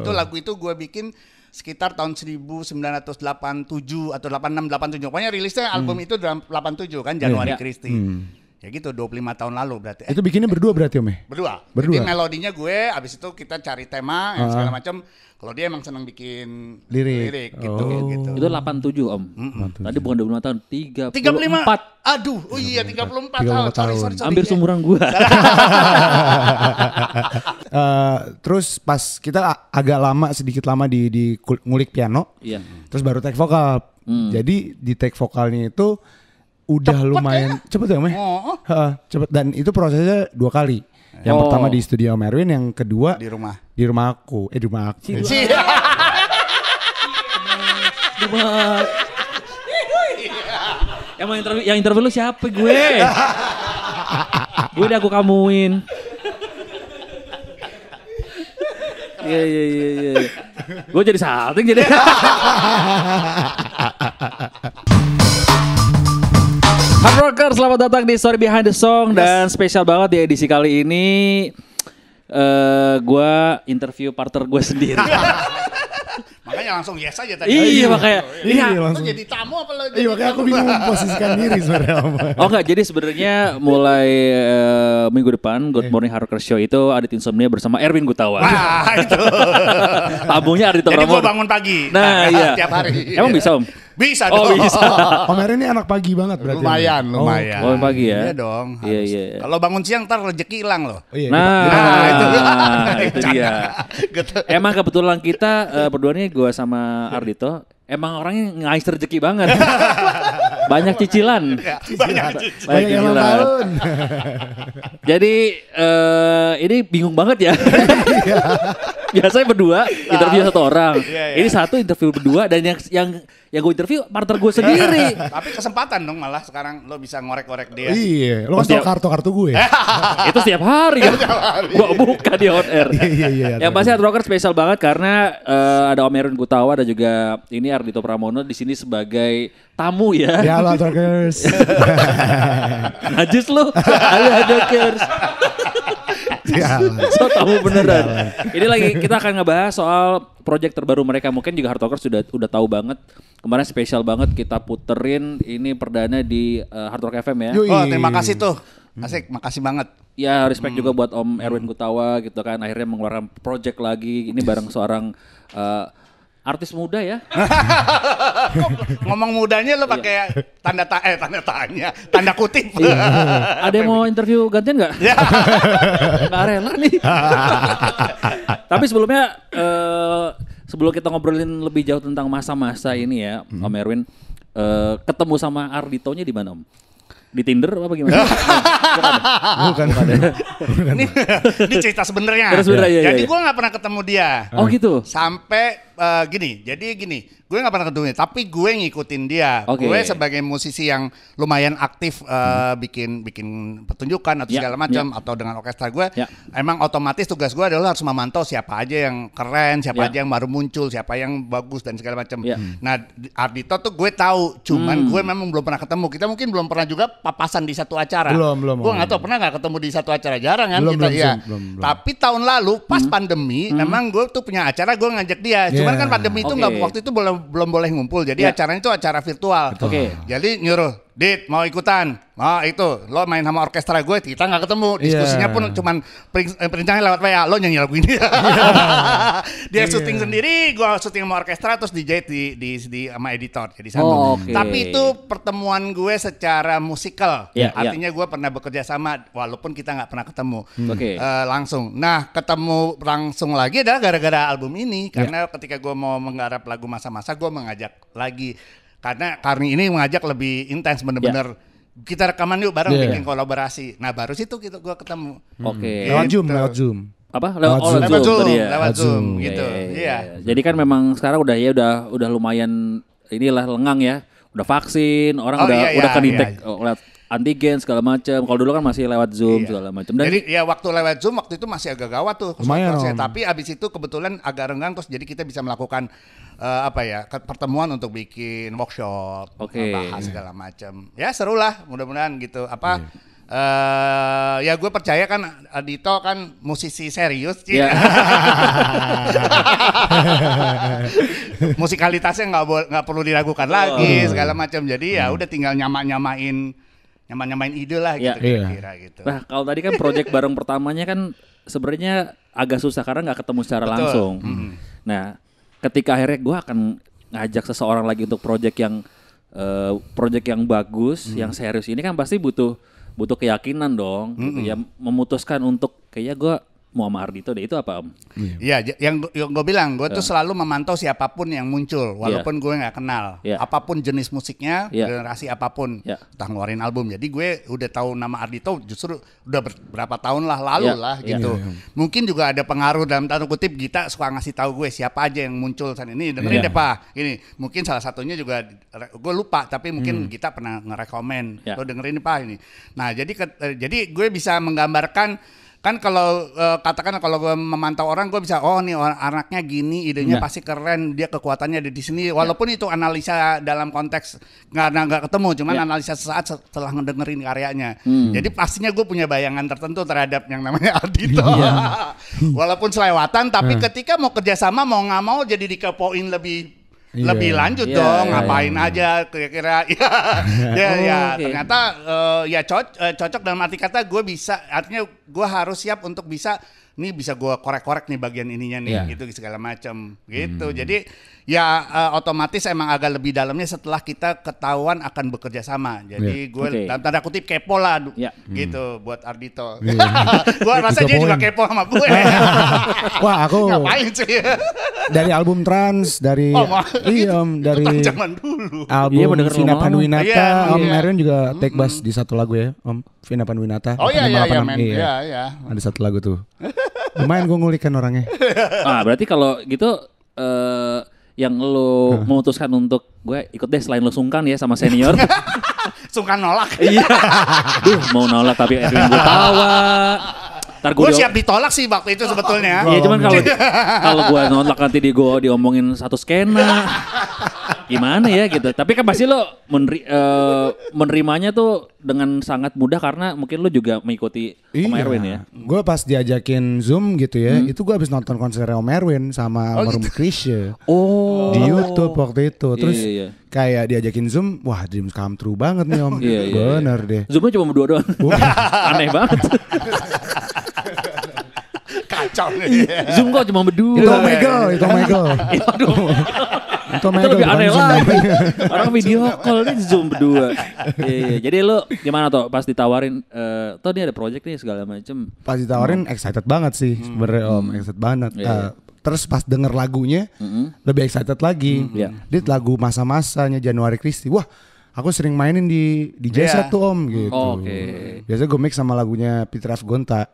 Itu lagu itu gue bikin sekitar tahun 1987 atau 86 87. Pokoknya rilisnya album itu dalam 87 kan Januari Christie. Ya gitu 25 tahun lalu berarti. Itu bikinnya berdua berarti Om ya? Berdua. Jadi melodinya gue, abis itu kita cari tema yang segala macam. Kalau dia emang senang bikin lirik gitu, gitu. Itu 87 Om. Tadi bukan 25 tahun, 34. Aduh, oh iya 34 tahun. Sorry. Hampir seumuran gua. Terus pas kita agak lama, sedikit lama di ngulik piano. Iya. Terus baru take vokal. Jadi di take vokalnya itu udah cepet lumayan cepet ya Om ya? Cepet, dan itu prosesnya 2 kali. Yang pertama di studio Om Erwin, yang kedua di rumah aku. Di rumah aku. Emang yang interview lu siapa gue? Gue udah aku kamuin. Iya. Gue jadi salting jadi. Hard Rocker, selamat datang di Story Behind the Song. Dan spesial banget di edisi kali ini gue interview partner gue sendiri. Makanya langsung yes aja tadi. Iya makanya. Iya langsung. Lo jadi tamu apa lo jadi? Iya makanya aku bingung memposisikan diri sebenarnya Om. Oh enggak, jadi sebenarnya mulai minggu depan Good Morning Hard Rocker Show itu Adit Insomnia bersama Erwin Gutawa. Wah itu. Tamunya Ardhito Jadi Pramono. gue bangun pagi. Nah iya. Tiap hari. Emang bisa Om? Bisa Oh dong. bisa. Om Erwin ini anak pagi banget berarti. Lumayan. Bangun pagi ya? Iya dong. Iya. Kalau bangun siang ntar rezeki hilang loh. Oh, iya, Itu dia. Gitu. Emang kebetulan kita berdua nih, gue sama Ardhito, emang orangnya ngais rezeki banget. Banyak cicilan. Ya, banyak banyak yang tahun. Jadi ini bingung banget ya. Biasanya berdua interview satu orang. Iya. Ini satu interview berdua dan yang gue interview partner gue sendiri. Tapi kesempatan dong malah sekarang lo bisa ngorek-ngorek dia. Iya, lo kasih tau kartu gue. Itu setiap hari kan. Gue buka di on air. Iya. Yang pasti Hard Rocker spesial banget karena ada Om Erwin Gutawa dan juga ini Ardhito Pramono di sini sebagai tamu ya. Ya halo Hard Rockers. Najis lu. Halo Hard Rockers. So tamu beneran. Ini lagi kita akan ngebahas soal project terbaru mereka. Mungkin juga Hard Rockers udah tahu banget. Kemarin spesial banget kita puterin ini perdana di Hard Rock FM ya. Oh terima kasih tuh. Asik, makasih banget. Ya respect juga buat Om Erwin Gutawa gitu kan. Akhirnya mengeluarkan project lagi. Ini bareng seorang artis muda ya. Ngomong mudanya lo pakai tanda tanya, tanda kutip. Ada yang mau interview gantian nggak? Nggak rela nih. Tapi sebelumnya sebelum kita ngobrolin lebih jauh tentang masa-masa ini ya, Om Erwin, ketemu sama Ardhitonya di mana Om? Di Tinder apa gimana? Bukan. Ini cerita sebenarnya. Iya. Jadi gue nggak pernah ketemu dia. Oh gitu. Sampai gini, gue nggak pernah ketemu dia, tapi gue ngikutin dia. Okay. Gue sebagai musisi yang lumayan aktif bikin pertunjukan atau segala macam atau dengan orkestra gue, emang otomatis tugas gue adalah harus memantau siapa aja yang keren, siapa aja yang baru muncul, siapa yang bagus dan segala macam. Nah, Ardhito tuh gue tahu, cuman gue memang belum pernah ketemu. Kita mungkin belum pernah juga papasan di satu acara. Belum. Gue nggak tahu pernah nggak ketemu di satu acara, jarang kan kita belum. Tapi tahun lalu pas pandemi, memang gue tuh punya acara, gue ngajak dia. Cuman kan pandemi itu nggak waktu itu belum boleh ngumpul, jadi acaranya itu acara virtual. Jadi nyuruh, Dit mau ikutan, itu lo main sama orkestra gue, kita nggak ketemu, diskusinya pun cuman perincangnya lewat WA, lo nyanyi lagu ini. Dia syuting sendiri, gue syuting sama orkestra, terus dijahit di sama editor, jadi satu. Tapi itu pertemuan gue secara musikal, artinya gue pernah bekerja sama, walaupun kita nggak pernah ketemu langsung. Nah ketemu langsung lagi adalah gara-gara album ini, karena ketika gue mau menggarap lagu masa-masa, gue mengajak lagi. Karena ini mengajak lebih intens bener-bener kita rekaman yuk bareng bikin kolaborasi. Nah baru situ gue ketemu. Lewat Zoom. Apa? Lewat Zoom gitu. Iya. Jadi kan memang sekarang udah lumayan inilah lengang ya. Udah vaksin, orang udah kan detect lewat antigen segala macam. Kalau dulu kan masih lewat Zoom segala macam. Jadi ya waktu lewat Zoom waktu itu masih agak gawat tuh. Lumayan, tapi abis itu kebetulan agak renggang, terus jadi kita bisa melakukan pertemuan untuk bikin workshop, bahas segala macam. Ya seru lah, mudah-mudahan gitu. Ya gue percaya kan Ardhito kan musisi serius, musikalitasnya nggak perlu diragukan lagi segala macam. Jadi ya udah tinggal nyamain ide lah gitu kira-kira gitu. Nah kalau tadi kan project bareng pertamanya kan sebenarnya agak susah karena nggak ketemu secara langsung. Nah ketika akhirnya gue akan ngajak seseorang lagi untuk project yang bagus, yang serius ini kan pasti butuh keyakinan dong, gitu ya, memutuskan untuk kayaknya gue mau sama Ardhito deh, itu apa Om? Iya, yang gue bilang, gue tuh selalu memantau siapapun yang muncul, walaupun gue nggak kenal, apapun jenis musiknya, generasi apapun, entah ngeluarin album. Jadi gue udah tahu nama Ardhito justru udah berapa tahun lalu gitu. Mungkin juga ada pengaruh dalam tanda kutip Gita suka ngasih tahu gue siapa aja yang muncul saat ini, dengerin deh Pak. Ini mungkin salah satunya juga gue lupa, tapi mungkin Gita pernah ngerekomen, lo dengerin nih Pak ini. Nah jadi gue bisa menggambarkan. Kan kalau katakan kalau gue memantau orang, gue bisa nih anaknya gini, idenya pasti keren, dia kekuatannya ada di sini. Walaupun itu analisa dalam konteks nggak ketemu, cuman analisa sesaat setelah ngedengerin karyanya. Jadi pastinya gue punya bayangan tertentu terhadap yang namanya Ardhito. Walaupun selewatan, tapi ketika mau kerjasama mau nggak mau jadi dikepoin lebih lanjut dong, ngapain aja kira-kira ternyata cocok dalam arti kata gue bisa, artinya gue harus siap untuk bisa gue korek-korek nih bagian ininya nih gitu segala macam gitu. Jadi otomatis emang agak lebih dalamnya setelah kita ketahuan akan bekerja sama. Jadi gue dalam tanda kutip kepo lah gitu buat Ardhito. Gue rasa dia juga kepo sama gue. Wah aku ngapain sih? Dari album Trans, dari dari zaman dulu. Album Vina Panduwinata, Om Erwin juga take bass di satu lagu ya, Om Vina Panduwinata. Oh iya. Ada satu lagu tuh. Lumayan gue ngulikan orangnya. Berarti kalau gitu yang lo memutuskan untuk gue ikut deh selain lo sungkan ya sama senior. Sungkan nolak. Iya. Mau nolak tapi Erwin gue tawa. Gue siap ditolak sih waktu itu sebetulnya. Iya cuman kalau gue nolak nanti gue diomongin satu skena. Gimana ya gitu. Tapi kan pasti lo menerimanya tuh dengan sangat mudah karena mungkin lo juga mengikuti Om Erwin ya. Gue pas diajakin Zoom gitu ya, itu gue habis nonton konser Om Erwin sama Maroon Krisya. Di YouTube waktu itu. Terus kayak diajakin Zoom, wah dreams come true banget nih Om. Bener deh. Zoomnya cuma berdua doang. Aneh banget. Kacau nih. Zoom kok cuma berdua. Itu Omegle. Itu lebih aneh lagi. Orang video call nih Zoom berdua. Jadi lo gimana toh pas ditawarin toh dia ada project nih segala macem. Pas ditawarin excited banget sih sebenarnya Om, excited banget. Terus pas denger lagunya lebih excited lagi. Dia lagu masa-masanya Januari Christie. Wah, aku sering mainin di jazz tuh Om gitu. Biasanya gue mix sama lagunya Peter F. Gonta.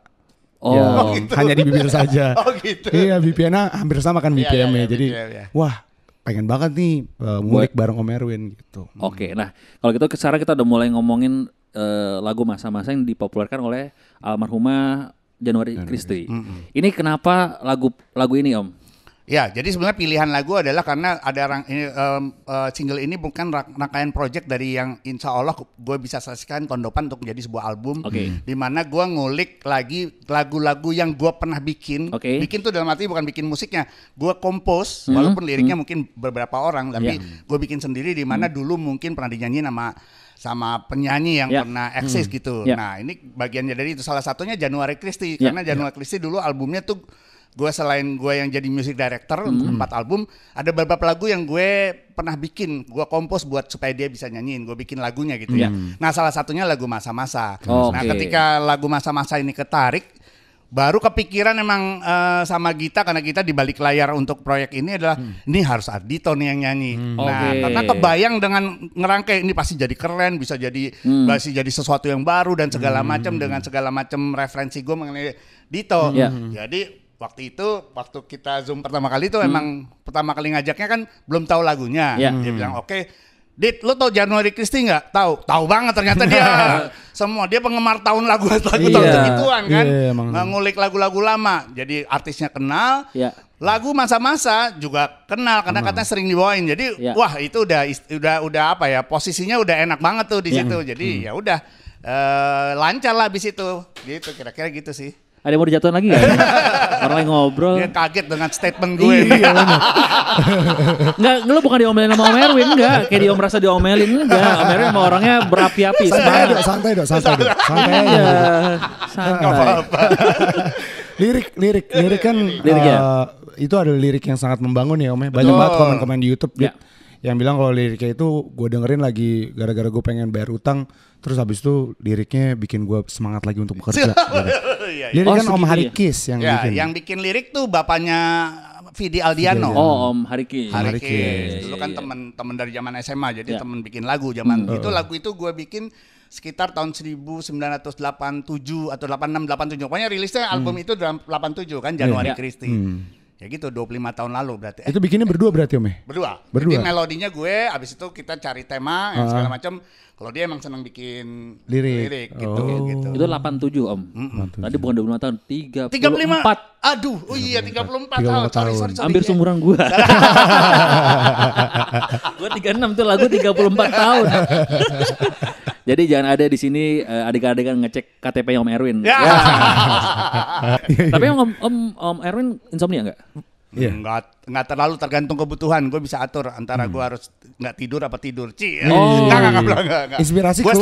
Gitu. Hanya di bibir saja. Gitu. Iya, BPM-nya hampir sama kan BPM-nya. Jadi wah, pengen banget nih ngulik bareng Om Erwin gitu. Nah kalau gitu sekarang kita udah mulai ngomongin lagu masa-masa yang dipopulerkan oleh almarhumah Januari Christie. Ini kenapa lagu ini Om? Ya, jadi sebenarnya pilihan lagu adalah karena ada single ini bukan rangkaian project dari yang insya Allah gue bisa selesaikan tahun depan untuk menjadi sebuah album. Di mana gue ngulik lagi lagu-lagu yang gue pernah bikin. Bikin tuh dalam arti bukan bikin musiknya, gue kompos, walaupun liriknya mungkin beberapa orang, tapi gue bikin sendiri di mana dulu mungkin pernah dinyanyiin sama penyanyi yang pernah eksis gitu. Nah ini bagiannya dari itu, salah satunya Januari Christie. Karena Januari Christie dulu albumnya tuh gue selain gue yang jadi music director untuk 4 album, ada beberapa lagu yang gue pernah bikin, gue kompos buat supaya dia bisa nyanyiin, gue bikin lagunya gitu ya. Nah salah satunya lagu masa-masa. Nah ketika lagu masa-masa ini ketarik, baru kepikiran emang sama Gita, karena kita di balik layar untuk proyek ini adalah ini harus Ardhito nih yang nyanyi. Nah karena kebayang dengan ngerangkai ini pasti jadi keren, bisa jadi sesuatu yang baru dan segala macam dengan segala macam referensi gue mengenai Dito. Jadi waktu kita Zoom pertama kali itu emang pertama kali ngajaknya kan belum tahu lagunya. Dia bilang Dit, lo tau Januari Christie nggak? Tahu banget ternyata dia dia penggemar tahun lagu tahun segituan kan, ngulik lagu-lagu lama. Jadi artisnya kenal, lagu masa-masa juga kenal karena katanya sering dibawain. Jadi wah itu udah apa ya, posisinya udah enak banget tuh di situ. Jadi ya udah lancar lah abis itu. Gitu kira-kira gitu sih. Ada yang mau dijatuhin lagi gak? Orang lagi ngobrol. Dia kaget dengan statement gue. Iya, enggak, lu bukan diomelin sama Om Erwin, enggak. Kayak dia merasa diomelin, enggak. Om Erwin sama orangnya berapi-api. Santai dok. Santai aja. Santai. Lirik kan itu ada lirik yang sangat membangun ya Om. Banyak banget komen-komen di YouTube yang bilang kalau liriknya itu gue dengerin lagi gara-gara gue pengen bayar utang, terus habis itu liriknya bikin gue semangat lagi untuk bekerja. Lirik kan Om Harikis yang bikin. Yang bikin lirik tuh bapaknya Vidi Aldiano. Oh, Om Harikis. Dulu kan teman dari zaman SMA, jadi teman bikin lagu zaman itu. Lagu itu gue bikin sekitar tahun 1987 atau 86 87. Pokoknya rilisnya album itu 87 kan, Januari Christie. Ya gitu 25 tahun lalu berarti. Itu bikinnya berdua berarti Om ya? Berdua. Jadi melodinya gue, abis itu kita cari tema yang segala macam. Kalau dia emang senang bikin lirik gitu. Itu 87 Om. Tadi bukan 25 tahun, 34. Aduh, oh iya 34 tahun. Sorry. Hampir seumuran gue. Gue 36 tuh lagu 34 tahun. Jadi jangan ada di sini adik-adik ngecek KTP Om Erwin. Ya. Tapi Om Erwin insomnia nggak? Nggak terlalu tergantung kebutuhan. Gue bisa atur antara gue harus nggak tidur apa tidur. Nggak. Inspirasi gue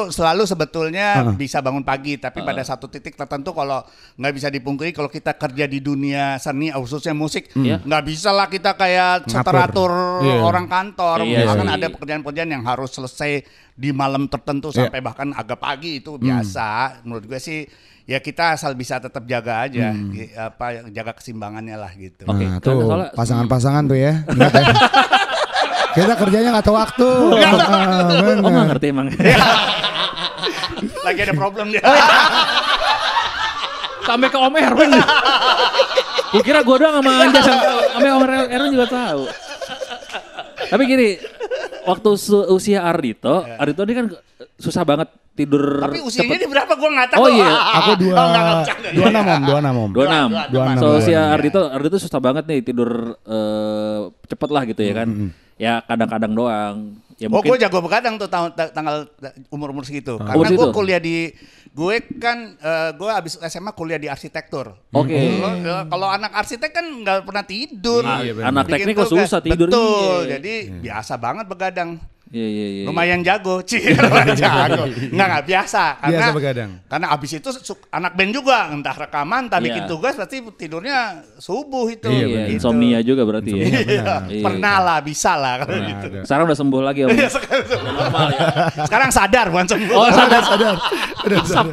selalu sebetulnya bisa bangun pagi, tapi pada satu titik tertentu kalau nggak bisa dipungkiri kalau kita kerja di dunia seni, khususnya musik, nggak bisa lah kita kayak seteratur orang kantor. Bahkan ada pekerjaan-pekerjaan yang harus selesai di malam tertentu sampai bahkan agak pagi itu biasa. Menurut gue sih. Ya kita asal bisa tetap jaga aja, jaga keseimbangannya lah gitu. Nah, tuh pasangan-pasangan tuh ya. Kita kerjanya nggak tahu waktu. Om nggak ngerti emang. Lagi ada problem dia. Sampai ke Om Erwin. Gue kira gue doang sama Anja, sampai Om Erwin juga tahu. Tapi gini, waktu usia Ardhito ini kan susah banget tidur. Tapi usianya ini berapa gue nggak tahu. Oh iya, aku 26 Om. 26. So usia Ardhito susah banget nih tidur cepet lah gitu ya kan. Ya kadang-kadang doang. Ya gue jago begadang tuh tanggal umur segitu. Karena gue kuliah gue abis SMA kuliah di arsitektur. Oke. Kalau anak arsitek kan nggak pernah tidur. Anak teknik kok susah tidur. Betul. Jadi biasa banget begadang. Iya. Lumayan jago, jago. Nggak biasa. Biasa begadang. Karena abis itu anak band juga, entah rekaman, entah bikin tugas, pasti tidurnya subuh itu. Iya, gitu. Insomnia juga berarti ya. Iya. Pernah lah, bisa lah kalau gitu. Sekarang udah sembuh lagi Om. Normal ya. Sekarang sadar bukan sembuh. Oh sadar.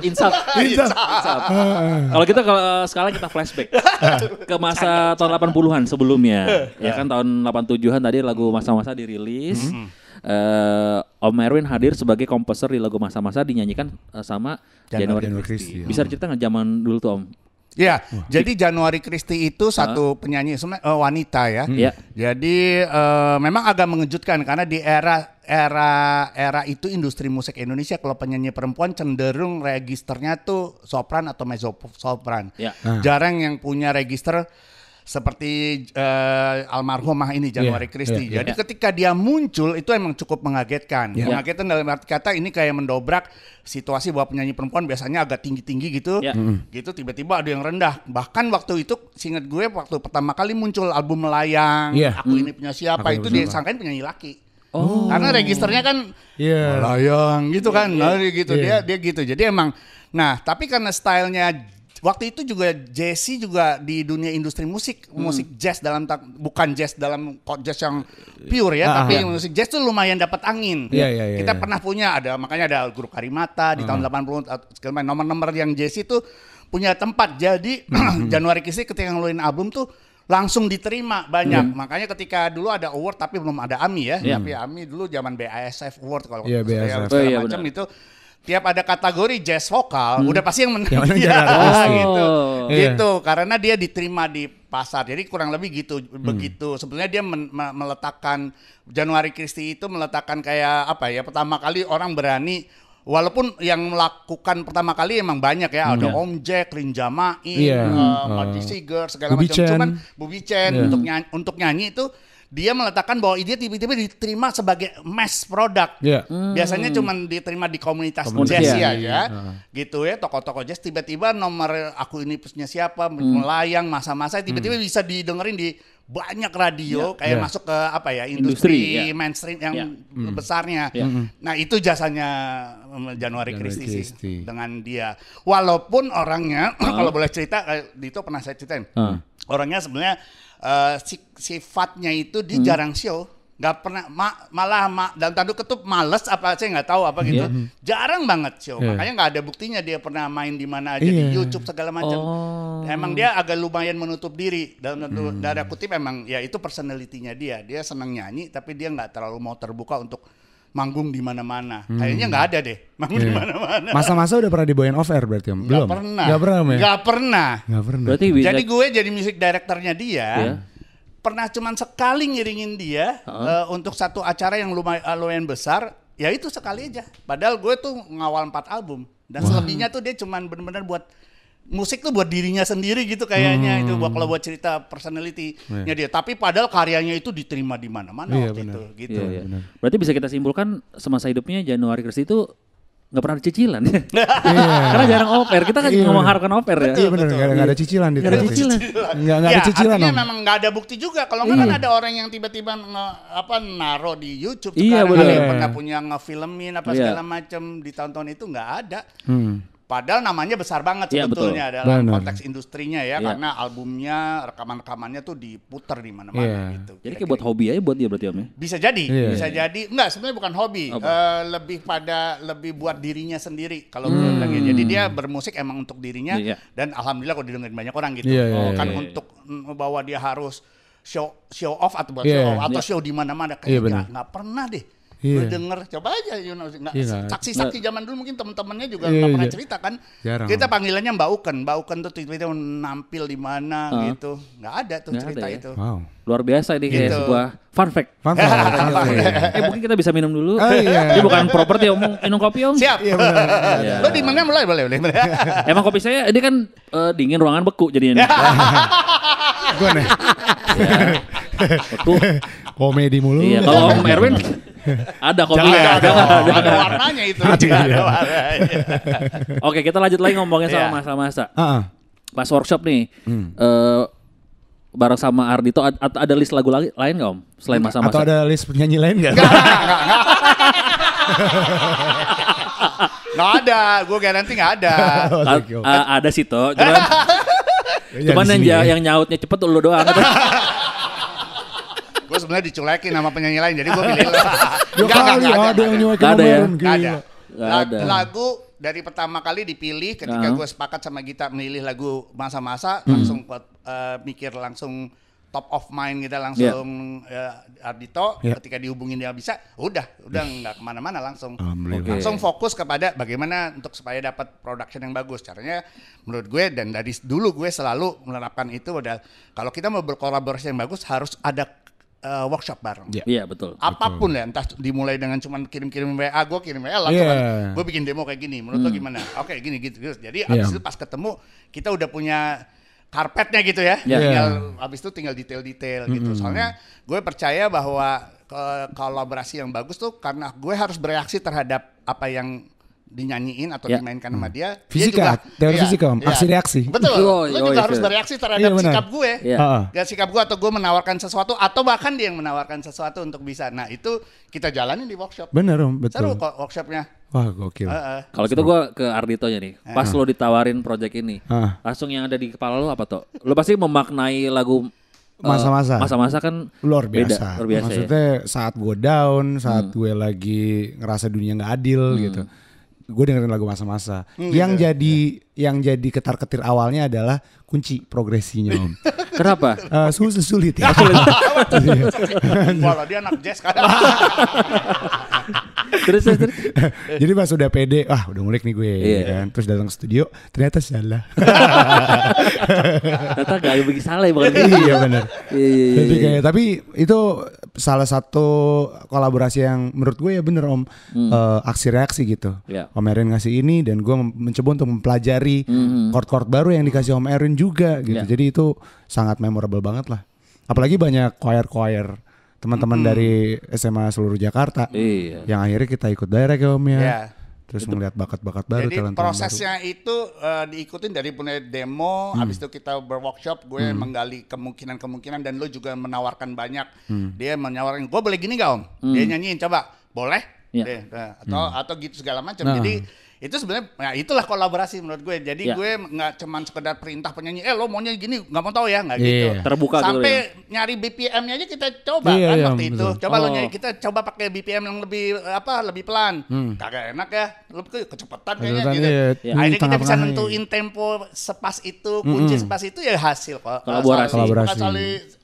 Insaf. Kalau sekarang kita flashback ke masa tahun 80-an sebelumnya. Ya kan tahun 87-an tadi lagu masa-masa dirilis. Om Erwin hadir sebagai komposer di lagu masa-masa dinyanyikan sama Januari Christie. Bisa cerita nggak zaman dulu tuh Om? Ya, jadi Januari Christie itu satu penyanyi wanita ya. Jadi memang agak mengejutkan karena di era itu industri musik Indonesia kalau penyanyi perempuan cenderung registernya tuh sopran atau mezzo sopran. Jarang yang punya register seperti almarhumah ini Januari Christie. Jadi ketika dia muncul itu emang cukup mengagetkan. Mengagetkan dalam arti kata ini kayak mendobrak situasi bahwa penyanyi perempuan biasanya agak tinggi-tinggi gitu. Gitu tiba-tiba ada yang rendah. Bahkan waktu itu seingat gue waktu pertama kali muncul album Melayang, Aku Ini Punya Siapa itu disangkain penyanyi laki. Karena registernya kan Melayang gitu kan. Dia gitu. Jadi emang tapi karena stylenya waktu itu juga Jesse juga di dunia industri musik jazz bukan jazz dalam jazz yang pure ya, tapi musik jazz tuh lumayan dapat angin. Kita pernah punya makanya ada Grup Karimata di tahun 80 nomor-nomor yang Jesse tuh punya tempat. Jadi Januari Christie ketika ngeluarin album tuh langsung diterima banyak. Makanya ketika dulu ada award tapi belum ada AMI ya. Tapi AMI dulu zaman BASF Award kalau segala macam itu. Tiap ada kategori jazz vokal, udah pasti yang menang gitu. Karena dia diterima di pasar. Jadi kurang lebih gitu, begitu. Sebetulnya dia meletakkan Januari Christie itu meletakkan kayak pertama kali orang berani. Walaupun yang melakukan pertama kali emang banyak ya, ada Om Jack, Rinja Main, Marty Seeger segala macam. Cuman Bobby Chen untuk nyanyi itu dia meletakkan bahwa dia tiba-tiba diterima sebagai mass product. Biasanya cuma diterima di komunitas jazz aja, gitu ya. Tokoh-tokoh jazz tiba-tiba nomor aku ini punya siapa, melayang masa-masa tiba-tiba bisa didengerin di banyak radio, kayak masuk ke apa ya industri mainstream yang besarnya. Nah itu jasanya Januari Christie sih dengan dia. Walaupun orangnya kalau boleh cerita, itu pernah saya ceritain. Orangnya sebenarnya sifatnya itu dia jarang show, nggak pernah malah dalam tanda kutip males apa saya nggak tahu apa gitu, jarang banget show. Makanya nggak ada buktinya dia pernah main di mana aja di YouTube segala macam. Emang dia agak lumayan menutup diri dalam tanda kutip, emang ya itu personality-nya dia senang nyanyi tapi dia nggak terlalu mau terbuka untuk manggung di mana-mana. Kayaknya nggak ada deh manggung di mana-mana. Masa-masa udah pernah dibawain off air berarti Om? Belum. Nggak pernah. Berarti jadi gue jadi music directornya dia. Pernah cuman sekali ngiringin dia untuk satu acara yang lumayan besar. Ya itu sekali aja. Padahal gue tuh ngawal 4 album dan selebihnya tuh dia cuman benar-benar buat musik tuh buat dirinya sendiri gitu kayaknya. Itu kalau buat cerita personality-nya dia. Tapi padahal karyanya itu diterima di mana-mana waktu itu gitu. Berarti bisa kita simpulkan semasa hidupnya Januari Christie itu nggak pernah ada cicilan ya. Karena jarang offer. Kita kan mengharapkan offer ya. Iya benar, nggak ada cicilan di ada cicilan. Nggak ada cicilan. Artinya memang nggak ada bukti juga. Kalau kan ada orang yang tiba-tiba naro di YouTube sekarang, ada yang pernah punya ngefilmin apa segala macam di tahun-tahun itu nggak ada. Padahal namanya besar banget sebetulnya dalam konteks industrinya ya, karena albumnya, rekaman-rekamannya tuh diputer di mana-mana gitu. Jadi kayak buat hobi aja buat dia berarti Om ya? Bisa jadi, bisa jadi. Enggak, sebenarnya bukan hobi, lebih buat dirinya sendiri. Kalau gue bilang ya, jadi dia bermusik emang untuk dirinya dan alhamdulillah kalau didengerin banyak orang gitu. Bukan untuk bahwa dia harus show off atau buat show off atau show di mana-mana, kayak nggak pernah deh. Gue denger, coba aja saksi-saksi zaman dulu mungkin temen-temennya juga nggak pernah cerita kan. Kita panggilannya Mbak Uken tuh tiba-tiba nampil di mana gitu, nggak ada tuh cerita itu. Luar biasa ini kayak sebuah fun fact. Mungkin kita bisa minum dulu. Ini bukan properti Om, minum kopi Om. Siap. Lo di mana mulai boleh. Emang kopi saya ini kan dingin, ruangan beku jadinya. Gue nih. Komedi mulu. Iya, kalau Om Erwin ada kopi ada warnanya itu. Oke, kita lanjut lagi ngomongin sama masa-masa. Pas workshop nih, bareng sama Ardhito, ada list lagu lain nggak Om selain masa-masa? Atau ada list penyanyi lain nggak? Nggak ada, gue garanti nggak ada. Ada sih toh, cuman yang nyautnya cepet lu doang. Gue sebenarnya dicuekin sama penyanyi lain, jadi gue pilih Gak ada. Lagu dari pertama kali dipilih ketika gue sepakat sama Gita milih lagu masa-masa, langsung mikir langsung top of mind kita langsung Ardhito. Ketika dihubungin dia bisa, udah nggak kemana-mana langsung fokus kepada bagaimana untuk supaya dapat production yang bagus. Caranya menurut gue dan dari dulu gue selalu menerapkan itu, udah kalau kita mau berkolaborasi yang bagus harus ada workshop bareng. Iya betul. Apapun ya, entah dimulai dengan cuman kirim-kirim WA, gue kirim WA langsung kan, gue bikin demo kayak gini, menurut lo gimana? Oke, gini gitu. Jadi abis itu pas ketemu kita udah punya karpetnya gitu ya. Abis itu tinggal detail-detail gitu. Soalnya gue percaya bahwa kolaborasi yang bagus tuh karena gue harus bereaksi terhadap apa yang dinyanyiin atau dimainkan sama dia. Fisika, teori fisika Om, aksi reaksi. Betul, lo juga harus bereaksi terhadap sikap gue. Sikap gue atau gue menawarkan sesuatu atau bahkan dia yang menawarkan sesuatu untuk bisa. Nah itu kita jalanin di workshop. Bener Om, betul. Seru kok workshopnya. Wah gokil. Kalau gitu gue ke Ardhito nya nih, pas lo ditawarin project ini, langsung yang ada di kepala lo apa tuh? Lo pasti memaknai lagu masa-masa kan luar biasa. ya? Maksudnya saat gue down, saat gue lagi ngerasa dunia nggak adil gitu, gue dengerin lagu masa-masa. Yang jadi ketar-ketir awalnya adalah kunci progresinya Om. Kenapa? Sulit ya. Kalau dia anak jazz kan. Terus. Jadi pas udah pede, udah ngulik nih gue kan. Terus datang ke studio, ternyata salah. Ternyata gak begitu salah ya bukan? Iya benar. Iya. Tapi itu salah satu kolaborasi yang menurut gue ya bener Om, aksi reaksi gitu. Om Erwin ngasih ini dan gue mencoba untuk mempelajari chord-chord baru yang dikasih Om Erwin juga gitu. Jadi itu sangat memorable banget lah. Apalagi banyak choir-choir teman-teman dari SMA seluruh Jakarta. Yang akhirnya kita ikut direct ya Om ya. Terus melihat bakat-bakat baru, jadi talent prosesnya baru. Itu diikutin dari punya demo, habis itu kita berworkshop, gue menggali kemungkinan dan lo juga menawarkan banyak. Dia menawarkan, gue boleh gini gak Om? Dia nyanyiin, coba, boleh? Atau gitu segala macam. Jadi itu sebenarnya ya itulah kolaborasi menurut gue. Jadi gue nggak cuman sekedar perintah penyanyi, lo maunya gini, nggak mau tahu ya, nggak gitu. Terbuka sampai gitu nyari BPM-nya aja kita coba kan waktu itu. Coba lo nyanyi, kita coba pakai BPM yang lebih pelan. Kagak enak ya, lo kecepatan kayaknya gitu. Akhirnya kita bisa nentuin tempo sepas itu, kunci sepas itu ya hasil kolaborasi.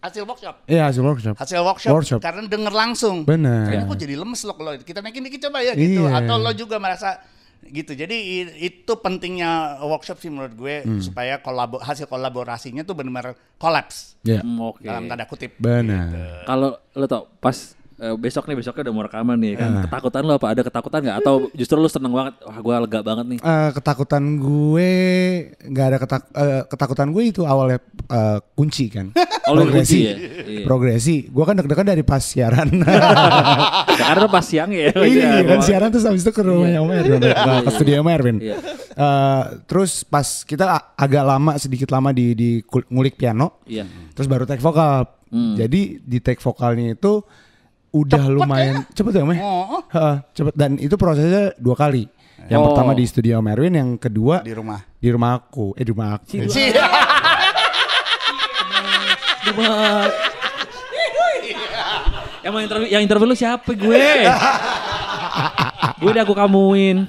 Hasil workshop. Iya, hasil workshop. Karena denger langsung. Benar. Kayaknya kok jadi lemes lo kalau kita naikin dikit coba ya gitu. Atau lo juga merasa gitu. Jadi itu pentingnya workshop sih menurut gue supaya hasil kolaborasinya tuh benar-benar kolaps. Dalam tanda kutip. Benar. Gitu. Kalau lo tau pas besoknya udah mau rekaman nih kan, ketakutan lo apa? Ada ketakutan nggak? Atau justru lo seneng banget? Wah, gue lega banget nih. Ketakutan gue nggak ada ketakutan gue itu awalnya kunci kan. Progresi. Ya? Progresi. Gue kan deg-degan dari pas siaran. Karena pas siang ya. Iya kan siaran terus habis itu ke rumahnya Om Erwin, ke studio Om Erwin. Terus pas kita agak lama, sedikit lama di ngulik piano. Terus baru take vokal. Jadi di take vokalnya itu udah cepet lumayan cepet ya Om? Cepet, dan itu prosesnya 2 kali. Yang pertama di studio Om Erwin, yang kedua di rumah aku. Di rumah aku. Yang interview lu siapa gue? Gue udah aku kamuin.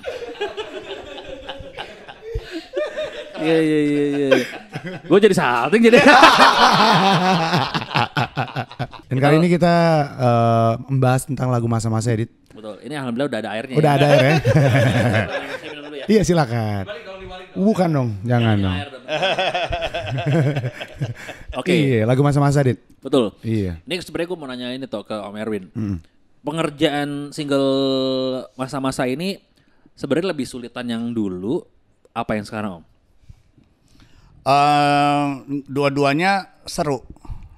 Iya. Gue jadi salting jadi. Dan kali ini kita membahas tentang lagu masa-masa Edit. Betul. Ini alhamdulillah udah ada airnya. Udah ada air ya. Iya silakan. Bukan dong, jangan dong. Oke. Iya, lagu masa-masa Edit. Betul. Iya. Ini sebenarnya gue mau nanya ini ke Om Erwin. Pengerjaan single masa-masa ini sebenarnya lebih sulitan yang dulu apa yang sekarang Om? Dua-duanya seru.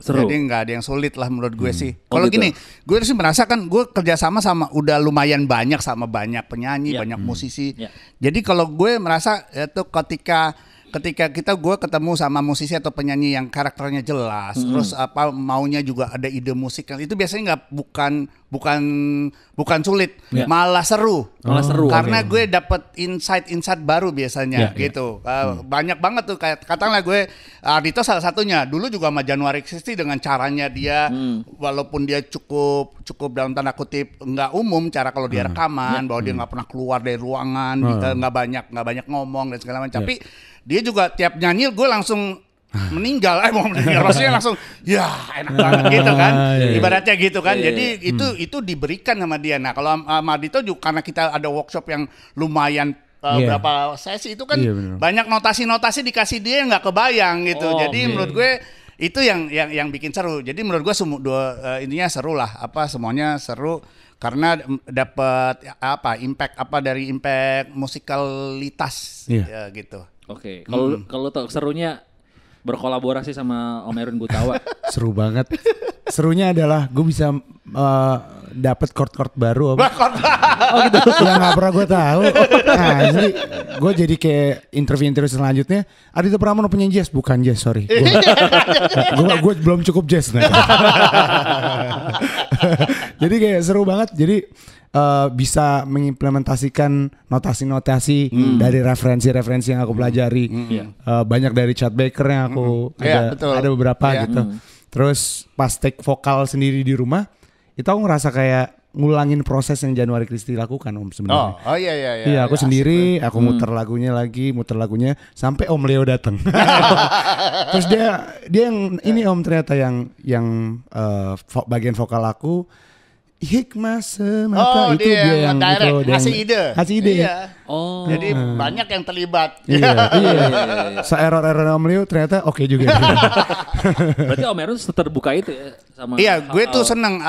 Jadi nggak ada yang sulit lah menurut gue sih. Kalau gitu. gini, gue sih merasa kan gue kerjasama sama udah lumayan banyak sama banyak penyanyi, banyak musisi. Jadi kalau gue merasa itu ketika gue ketemu sama musisi atau penyanyi yang karakternya jelas, terus apa maunya juga ada ide musik, itu biasanya bukan sulit, malah seru. Karena gue dapet insight baru biasanya gitu. Banyak banget tuh, kayak katakanlah gue Ardhito salah satunya. Dulu juga sama Januari Kristi dengan caranya dia, walaupun dia cukup dalam tanda kutip nggak umum cara kalau dia rekaman, bahwa dia nggak pernah keluar dari ruangan, nggak banyak ngomong dan segala macam. Tapi dia juga tiap nyanyi gue langsung meninggal, maksudnya langsung ya enak banget gitu kan, ibaratnya gitu kan. Jadi itu diberikan sama dia. Nah kalau sama Ardhito juga karena kita ada workshop yang lumayan berapa sesi itu kan banyak notasi dikasih dia yang nggak kebayang gitu. Jadi menurut gue itu yang bikin seru. Jadi menurut gue intinya seru lah, semuanya seru karena dapat impact dari impact musikalitas gitu. Oke. Kalau serunya berkolaborasi sama Om Erwin Gutawa. Seru banget. Serunya adalah gue bisa dapat chord baru. Oh gitu. Yang nggak pernah gue tahu. Nah, jadi gue jadi kayak interview selanjutnya. Ardhito Pramono penyanyi jazz, bukan jazz, sorry. Gue belum cukup jazz. Nah. Jadi kayak seru banget. Jadi bisa mengimplementasikan notasi-notasi dari referensi yang aku pelajari. Banyak dari Chet Baker yang aku ada beberapa gitu. Terus pas take vokal sendiri di rumah, itu aku ngerasa kayak ngulangin proses yang Januari Kristi lakukan Om sebenarnya. Iya, aku sendiri, aku muter lagunya sampai Om Leo datang. Terus dia yang ini Om ternyata yang bagian vokal aku hikmah semata itu dia yang ngasih ide. Iya. Jadi banyak yang terlibat. Iya. Se-error Om Leo ternyata oke juga. Berarti Om Erwin terbuka itu ya sama. Iya, gue tuh seneng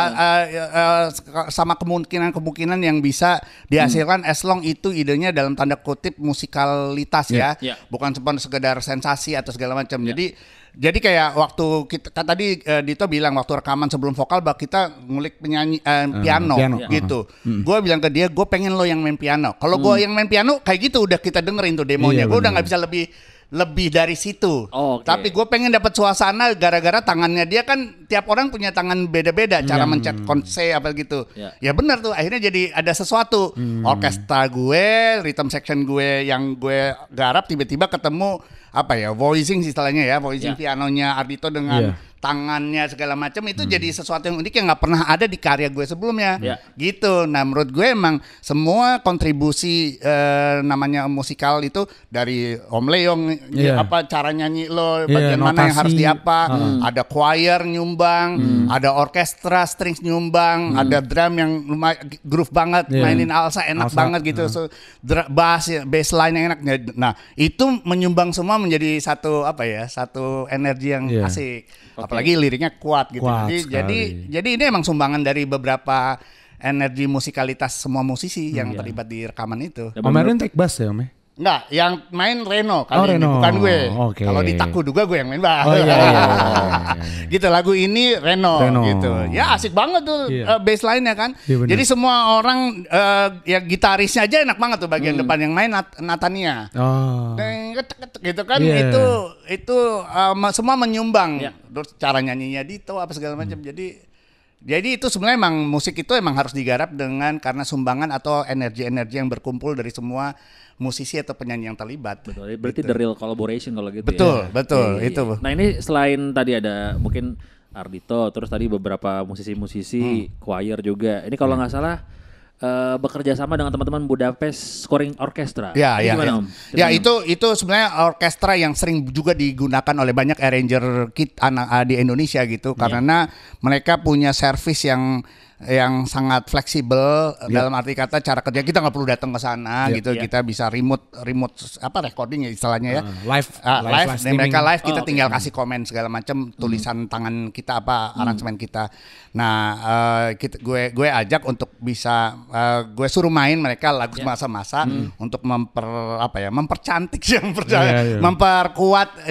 sama kemungkinan yang bisa dihasilkan as long itu idenya dalam tanda kutip musikalitas ya. Bukan cuma sekedar sensasi atau segala macam. Jadi Jadi kayak waktu kita kan tadi Dito bilang waktu rekaman sebelum vokal kita ngulik penyanyi piano gitu. Gue bilang ke dia, gue pengen lo yang main piano. Kalau gue yang main piano kayak gitu udah kita dengerin tuh demonya. Gue udah nggak bisa lebih dari situ. Tapi gue pengen dapat suasana gara-gara tangannya dia kan tiap orang punya tangan beda-beda cara mencet konse apa gitu. Ya benar tuh akhirnya jadi ada sesuatu. Orkestra gue, rhythm section gue yang gue garap tiba-tiba ketemu apa ya voicing istilahnya ya, voicing pianonya Ardhito dengan tangannya segala macam itu jadi sesuatu yang unik yang nggak pernah ada di karya gue sebelumnya gitu. Nah menurut gue emang semua kontribusi namanya musikal itu dari Om Leong apa cara nyanyi lo bagian mana yang harus diapa, ada choir nyumbang, ada orkestra strings nyumbang, ada drum yang groove banget mainin alsa enak banget gitu, bass line yang enak. Nah itu menyumbang semua menjadi satu satu energi yang asik. Apalagi liriknya kuat gitu. Jadi ini emang sumbangan dari beberapa energi musikalitas semua musisi yang terlibat di rekaman itu. Om Erwin take bass ya Om? Enggak, yang main Reno kali ini bukan gue. Kalau di Taku juga gue yang main bass. Gitu lagu ini Reno gitu. Ya asik banget tuh bassline-nya kan. Jadi semua orang ya gitarisnya aja enak banget tuh bagian depan yang main Natania. Gitu kan itu semua menyumbang. Terus cara nyanyinya Dito apa segala macam. Jadi itu sebenarnya emang musik itu emang harus digarap dengan karena sumbangan atau energi-energi yang berkumpul dari semua musisi atau penyanyi yang terlibat. Betul. Berarti the real collaboration kalau gitu. Betul itu. Nah ini selain tadi ada mungkin Ardhito, terus tadi beberapa musisi-musisi choir juga. Ini kalau nggak salah bekerja sama dengan teman-teman Budapest Scoring Orchestra. Gimana, Om? Ya itu sebenarnya orkestra yang sering juga digunakan oleh banyak arranger di Indonesia gitu karena mereka punya service yang sangat fleksibel dalam arti kata cara kerja kita nggak perlu datang ke sana gitu kita bisa remote recording ya istilahnya ya live dan mereka live kita tinggal kasih komen segala macam tulisan tangan kita aransemen kita. Nah gue ajak untuk bisa gue suruh main mereka lagu masa-masa untuk mempercantik memperkuat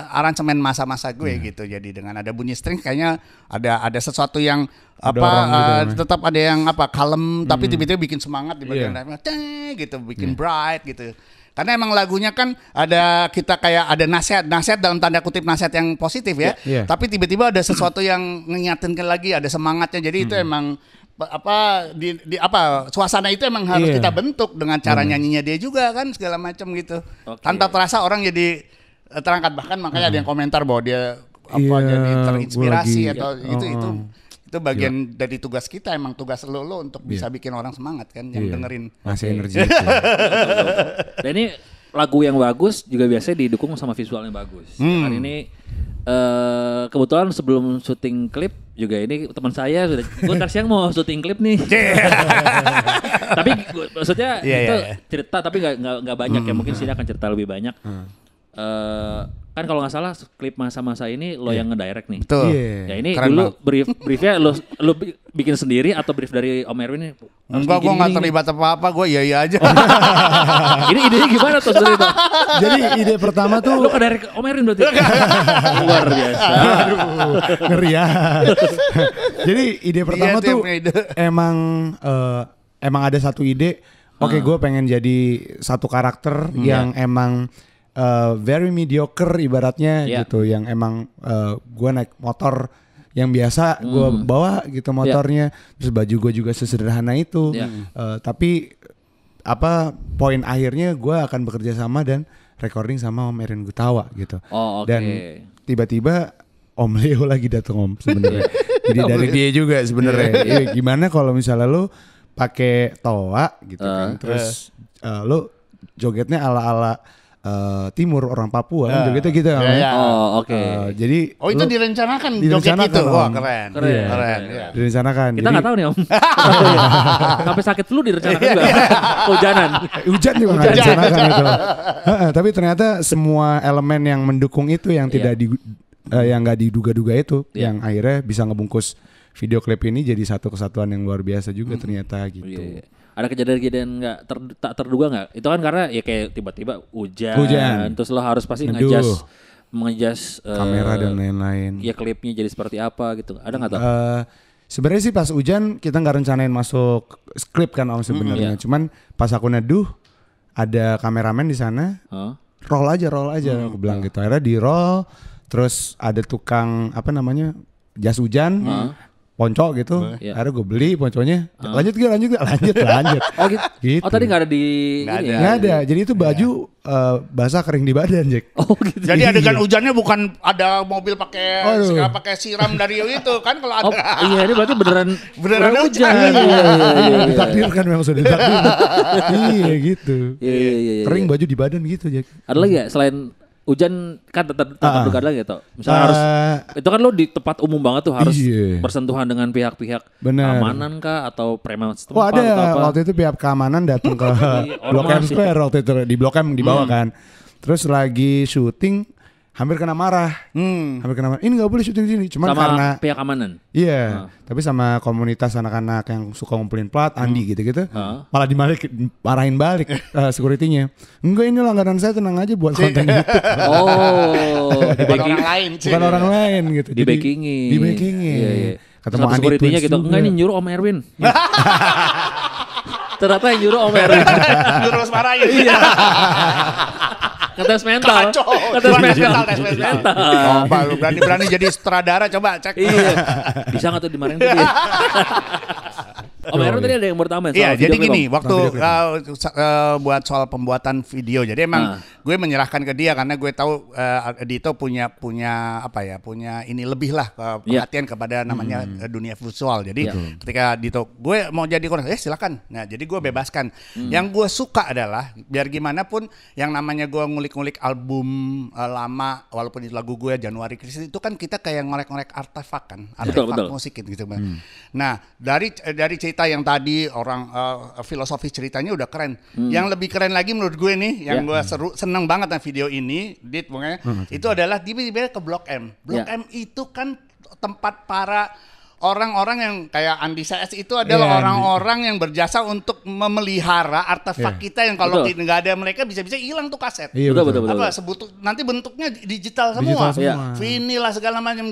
aransemen masa-masa gue gitu. Jadi dengan ada bunyi string kayaknya ada sesuatu yang tetap ada yang kalem tapi tiba-tiba bikin semangat di bagian gitu bikin bright gitu. Karena emang lagunya kan ada kita kayak ada nasihat dalam tanda kutip nasihat yang positif ya. Tapi tiba-tiba ada sesuatu yang ngingatin lagi ada semangatnya. Jadi itu emang suasana itu emang harus kita bentuk dengan cara nyanyinya dia juga kan segala macam gitu. Tanpa terasa orang jadi terangkat bahkan makanya ada yang komentar bahwa dia jadi terinspirasi atau itu bagian dari tugas kita emang tugas lo untuk bisa bikin orang semangat kan yang dengerin ngasih energi. Dan ini lagu yang bagus juga biasanya didukung sama visualnya bagus. Kan ini kebetulan sebelum syuting klip juga ini teman saya gue ntar siang mau syuting klip nih. Tapi maksudnya itu cerita tapi nggak banyak ya mungkin sini akan cerita lebih banyak. Kan kalau nggak salah klip masa-masa ini lo yang ngedirect nih. Betul. Ya ini keren dulu briefnya lo bikin sendiri atau brief dari Om Erwin nih? Enggak, gue nggak terlibat apa-apa, gue iya aja. Ini idenya gimana tuh sebenarnya? Jadi ide pertama tuh lo ngedirect Om Erwin berarti? Luar biasa. Ngeri ya. Jadi ide pertama tuh emang ada satu ide. Oke, gue pengen jadi satu karakter yang emang very mediocre ibaratnya gitu, yang emang gue naik motor yang biasa gue bawa gitu motornya, terus baju gue juga sesederhana itu, tapi poin akhirnya gue akan bekerja sama dan recording sama Om Erwin Gutawa gitu. Dan tiba-tiba Om Leo lagi datang Om sebenarnya, jadi dari dia juga sebenarnya. Gimana kalau misalnya lo pakai toa gitu kan, terus lo jogetnya ala-ala timur orang Papua kan jogetnya gitu kan. Jadi itu direncanakan joget itu. Wah, keren. Direncanakan. Kita enggak tahu nih Om. Sampai sakit flu direncanakan juga. Hujan juga enggak direncanakan itu. Tapi ternyata semua elemen yang mendukung itu yang tidak yang enggak diduga-duga itu yang akhirnya bisa ngebungkus video klip ini jadi satu kesatuan yang luar biasa juga ternyata gitu. Ada kejadian-kejadian tak terduga nggak? Itu kan karena ya kayak tiba-tiba hujan. Terus lo harus pasti nge-adjust mengejas kamera dan lain-lain. Ya klipnya jadi seperti apa gitu. Ada nggak tuh? Sebenarnya sih pas hujan kita nggak rencanain masuk skrip kan Om sebenarnya. Cuman pas aku neduh ada kameramen di sana. Roll aja aku bilang gitu. Akhirnya di roll, terus ada tukang apa namanya jas hujan. Ponco gitu, akhirnya gue beli ponconya. Lanjut. Oh gitu. Oh tadi nggak ada di. Nggak ada. Jadi itu baju basah kering di badan, Jack. Oh gitu. Jadi adegan hujannya bukan ada mobil pakai siram dari itu kan kalau ada. Oh, iya ini berarti beneran hujan. Iya. Ditakdirkan memang sudah ditakdirkan. Iya gitu. Iya. Kering baju di badan gitu, Jack. Ada lagi ya selain hujan kan tetap dugaan lagi gitu. Misalnya harus itu kan lo di tempat umum banget tuh harus bersentuhan dengan pihak-pihak keamanan kah atau preman setempat. Oh ada atau apa? waktu itu pihak keamanan datang ke Blok M Square waktu itu di Blok M di bawah kan. Terus lagi syuting hampir kena marah. Ini nggak boleh syuting di sini. Cuman sama karena pihak keamanan. Iya. Tapi sama komunitas anak-anak yang suka ngumpulin plat, Andi gitu-gitu, malah marahin balik security-nya. Enggak, ini langganan saya, tenang aja buat konten YouTube. Bukan orang lain sih. Bukan orang lain gitu. Di backingin. Iya. Ketemu Andi security-nya gitu. Enggak, ini nyuruh Om Erwin. Ternyata yang nyuruh Om Erwin. Nyuruh marahin. Iya. Ngetes mental. Ngetes mental. Coba lu berani jadi sutradara, coba cek. Iya. Bisa nggak tuh dimarahin tuh dia? Om Erwin tadi ada yang bertambahin. Iya, jadi gini, waktu buat soal pembuatan video, jadi emang gue menyerahkan ke dia karena gue tahu Dito punya ini lebih lah perhatian kepada namanya dunia visual. Jadi ketika Dito, gue mau jadi silakan. Nah, jadi gue bebaskan. Yang gue suka adalah biar gimana pun yang namanya gue ngulik-ngulik album lama, walaupun itu lagu gue Januari Krisis itu kan kita kayak ngorek-ngorek artefak kan, artefak musik gitu. Nah, dari cerita yang tadi orang filosofi ceritanya udah keren. Yang lebih keren lagi menurut gue nih, yang gue seneng banget dengan video ini, Dit pokoknya itu adalah tiba-tiba ke Blok M. Blok M itu kan tempat para orang-orang yang kayak Andi CS itu adalah orang-orang yang berjasa untuk memelihara artefak kita yang kalau nggak ada mereka bisa-bisa hilang tuh kaset. Iya, betul. Nanti bentuknya digital semua. Vinyl lah segala macam.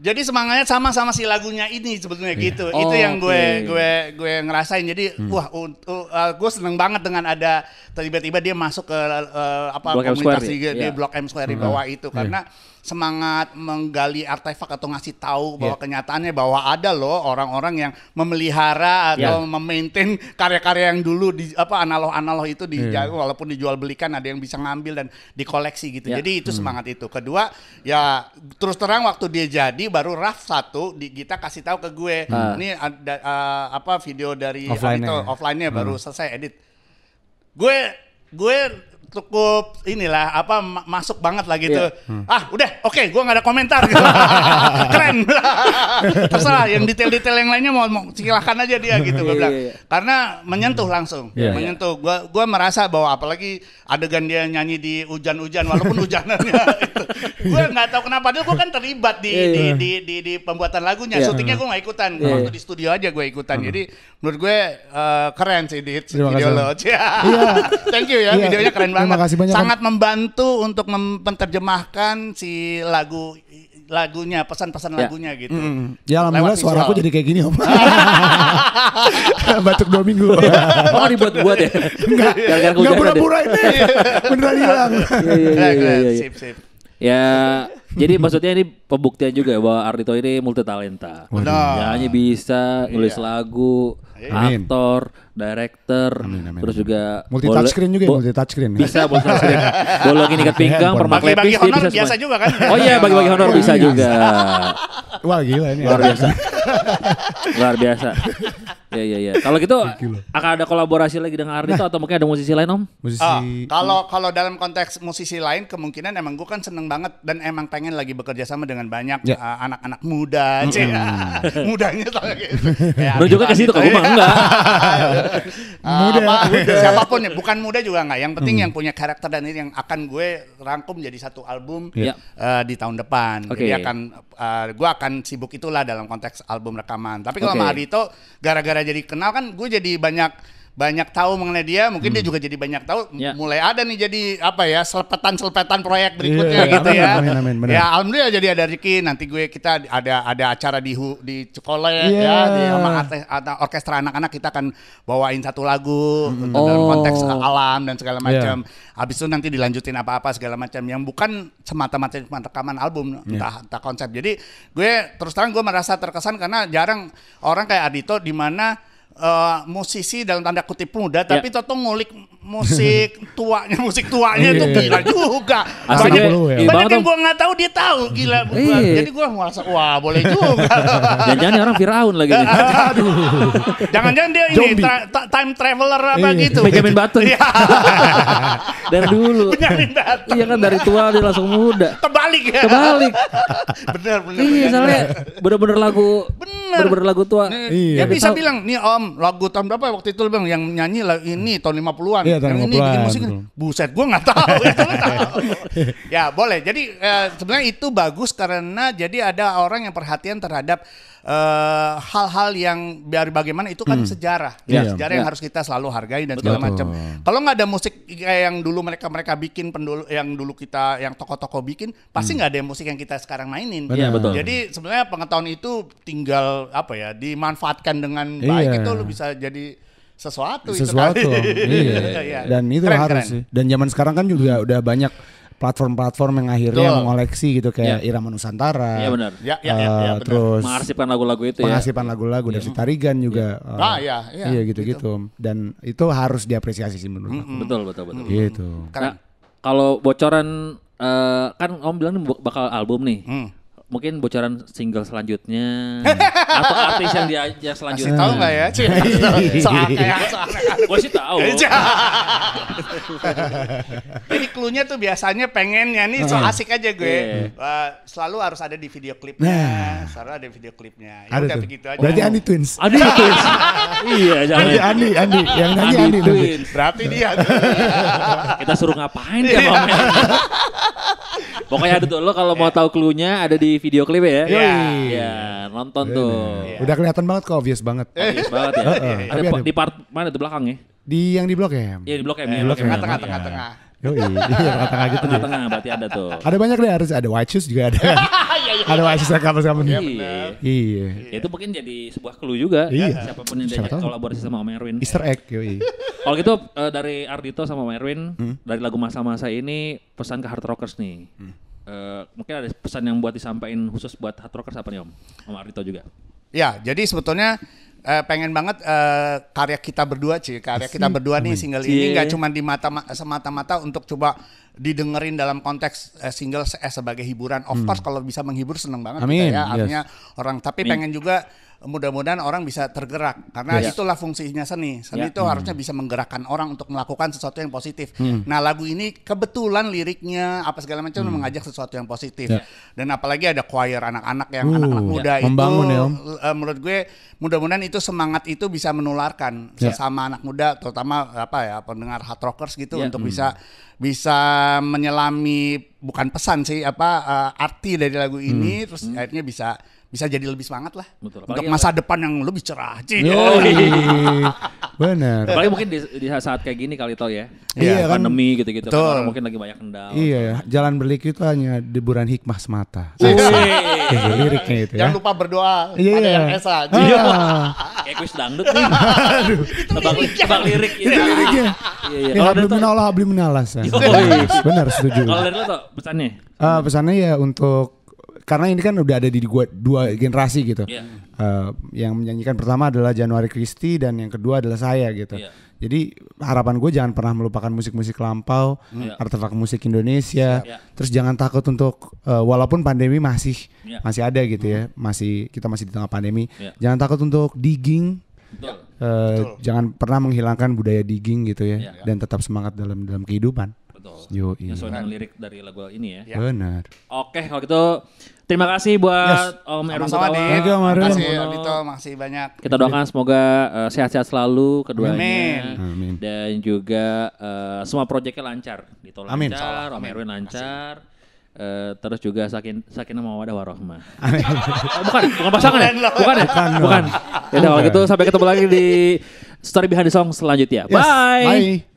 Jadi semangatnya sama si lagunya ini sebetulnya gitu. Itu yang gue ngerasain. Jadi gue seneng banget dengan ada tiba-tiba dia masuk ke komunitas di Blok M Square di bawah itu karena semangat menggali artefak atau ngasih tahu bahwa kenyataannya bahwa ada loh orang-orang yang memelihara atau memaintain karya-karya yang dulu di analog itu walaupun dijual belikan ada yang bisa ngambil dan dikoleksi gitu. Jadi itu semangat itu. Kedua ya terus terang waktu dia jadi baru Raf 1 kita kasih tahu ke gue ini ada video dari offline-nya baru selesai edit. Gue cukup inilah masuk banget lah gitu. Udah oke, gue nggak ada komentar gitu. Keren. Terserah yang detail-detail yang lainnya mau silakan aja dia gitu gue bilang. Karena menyentuh langsung. Menyentuh. Gue merasa bahwa apalagi adegan dia nyanyi di hujan-hujan walaupun hujanannya itu. Gue nggak tahu kenapa dia gue kan terlibat di pembuatan lagunya. Syutingnya gue nggak ikutan. Waktu di studio aja gue ikutan. Jadi menurut gue keren sih di video lo. Thank you ya, videonya keren banget. Sangat membantu untuk menerjemahkan si lagunya, pesan-pesan lagunya gitu. Ya alhamdulillah suara aku jadi kayak gini Om. Batuk 2 minggu. Oh dibuat-buat ya? Enggak pura-pura ini. Beneran hilang. Sip. Ya, jadi maksudnya ini pembuktian juga bahwa Ardhito ini multi talenta. Nyanyi bisa, nulis lagu, aktor, director, terus juga multi touchscreen juga, multi touchscreen. Bisa multi touchscreen. Bolongin ikat pinggang, permak lepis bagi honor bisa biasa juga kan? Oh iya, bagi honor bisa juga. Wah gila ini. Luar biasa. Luar biasa. Iya. Kalau gitu akan ada kolaborasi lagi dengan Ardhito atau mungkin ada musisi lain Om? Kalau dalam konteks musisi lain kemungkinan emang gue kan seneng banget dan emang pengen lagi bekerja sama dengan banyak anak-anak muda. Mudanya gitu. Lu juga ke situ, gue mah enggak. Muda. Siapapun ya, bukan muda juga enggak. Yang penting yang punya karakter dan ini yang akan gue rangkum jadi satu album di tahun depan. Jadi gue akan sibuk itulah dalam konteks album rekaman. Tapi kalau sama Ardhito gara-gara jadi kenal kan gue jadi banyak banyak tahu mengenai dia, mungkin dia juga jadi banyak tahu. Mulai ada nih jadi apa ya, selepetan proyek berikutnya gitu ya. Amin, ya alhamdulillah jadi ada rezeki. Nanti kita ada acara di Cikole ya, sama orkestra anak-anak kita akan bawain satu lagu dalam konteks alam dan segala macam. Habis itu nanti dilanjutin apa-apa segala macam yang bukan semata-mata rekaman album, entah konsep. Jadi gue terus terang gue merasa terkesan karena jarang orang kayak Ardhito di mana musisi dalam tanda kutip muda tapi Toto ngulik musik tuanya itu gila juga. Banyak yang gue nggak tahu dia tahu gila. Jadi gue merasa wah boleh juga. Jangan-jangan orang Firaun lagi. Jangan-jangan dia ini time traveler apa gitu. Benjamin Button. Dari dulu. Iya kan dari tua dia langsung muda. Kebalik ya. Bener. Iya soalnya bener-bener lagu tua. Ya bisa bilang nih Om lagu tahun berapa waktu itu Bang yang nyanyi ini tahun 50-an. Yang ini bikin musik. Buset gue gak tahu. Ya boleh. Jadi sebenarnya itu bagus karena jadi ada orang yang perhatian terhadap hal-hal yang biar bagaimana itu kan sejarah. Sejarah yang harus kita selalu hargai dan segala macam. Kalau nggak ada musik kayak yang dulu mereka bikin, yang dulu kita yang tokoh-tokoh bikin, pasti nggak ada musik yang kita sekarang mainin. Jadi sebenarnya pengetahuan itu tinggal apa ya dimanfaatkan dengan baik, itu lu bisa jadi sesuatu. Iya. Dan itu harus sih. Dan zaman sekarang kan juga udah banyak platform-platform yang akhirnya mengoleksi gitu kayak Irama Nusantara. Iya benar. Terus mengarsipkan lagu-lagu itu mengarsipkan lagu-lagu dari Tarigan juga. Iya gitu. Dan itu harus diapresiasi sih menurut aku. Betul. Gitu. Nah, kalau bocoran kan Om bilang bakal album nih. Mungkin bocoran single selanjutnya atau artis yang diajak selanjutnya. Tahu nggak ya? Soalnya. Gue sih tahu. Jadi cluenya tuh biasanya pengennya nih so asik aja gue. Selalu harus ada di video klipnya. Selalu ada video klipnya. Ya udah begitu aja. Berarti Andi Twins. Iya, jangan. Andi yang nyanyi Andi Twins. Berarti dia. Kita suruh ngapain dia Om? Pokoknya ada tuh lo kalau mau tahu cluenya ada di video klip ya. Iya, nonton tuh. Udah kelihatan banget kok, obvious banget. Obvious banget ya. Ada di part mana tuh belakang ya? Yang di Blok M. Iya di Blok M. Tengah-tengah. Iya, tengah-tengah gitu deh. Tengah berarti ada tuh. Ada banyak deh, harus ada White Shoes juga ada. Ada White Shoes kapan-kapan. Iya. Itu mungkin jadi sebuah clue juga. Siapapun yang diajak kolaborasi sama Om Erwin. Easter egg, Kalau gitu dari Ardhito sama Om Erwin, dari lagu masa-masa ini pesan ke hard rockers nih. Mungkin ada pesan yang buat disampaikan khusus buat hard rockers apa nih Om Ardhito juga? Ya, jadi sebetulnya pengen banget karya kita berdua nih single ini nggak cuma semata-mata untuk coba didengerin dalam konteks single sebagai hiburan. Of course kalau bisa menghibur seneng banget kita ya. Artinya orang tapi pengen juga mudah-mudahan orang bisa tergerak karena itulah fungsinya seni. Seni itu harusnya bisa menggerakkan orang untuk melakukan sesuatu yang positif. Nah, lagu ini kebetulan liriknya apa segala macam mengajak sesuatu yang positif. Dan apalagi ada choir anak-anak yang anak-anak muda itu membangun ya, Om. Menurut gue mudah-mudahan itu semangat itu bisa menularkan sesama anak muda terutama pendengar hard rockers gitu untuk bisa menyelami bukan pesan sih arti dari lagu ini terus akhirnya bisa jadi lebih semangat lah. Betul. Untuk masa depan yang lebih cerah. Benar. Apalagi mungkin di saat kayak gini kali tau ya. Iya kan. Pandemi gitu-gitu kan orang mungkin lagi banyak kendala. Iya, jalan berliku itu hanya deburan hikmah semata. Liriknya itu ya. Jangan lupa berdoa pada yang esa. Kayak kuis dangdut nih. Tebak lirik. Itu liriknya. Iya. Kalau dari Allah beli menalas. Benar, setuju. Kalau dari lo tuh pesannya? Pesannya ya untuk karena ini kan udah ada di dua generasi gitu. Yang menyanyikan pertama adalah Januari Christie dan yang kedua adalah saya gitu. Jadi harapan gue jangan pernah melupakan musik-musik lampau, artefak musik Indonesia. Terus jangan takut untuk walaupun pandemi masih ada gitu ya, kita masih di tengah pandemi. Jangan takut untuk digging. Jangan pernah menghilangkan budaya digging gitu ya, dan tetap semangat dalam kehidupan. Betul. Sesuai dengan lirik dari lagu ini ya. Benar. Oke, kalau gitu terima kasih buat Om Erwin Kutawa. Terima kasih Ardhito, makasih banyak. Kita doakan semoga sehat-sehat selalu keduanya. Amin. Dan juga semua proyeknya lancar. Dito Amin. lancar, Om Erwin lancar. Terus juga Sakinah Mawaddah Warahmah. Bukan pasangan ya? Bukan. Ya kalau gitu sampai ketemu lagi di Story Behind the Song selanjutnya. Yes. Bye. Bye.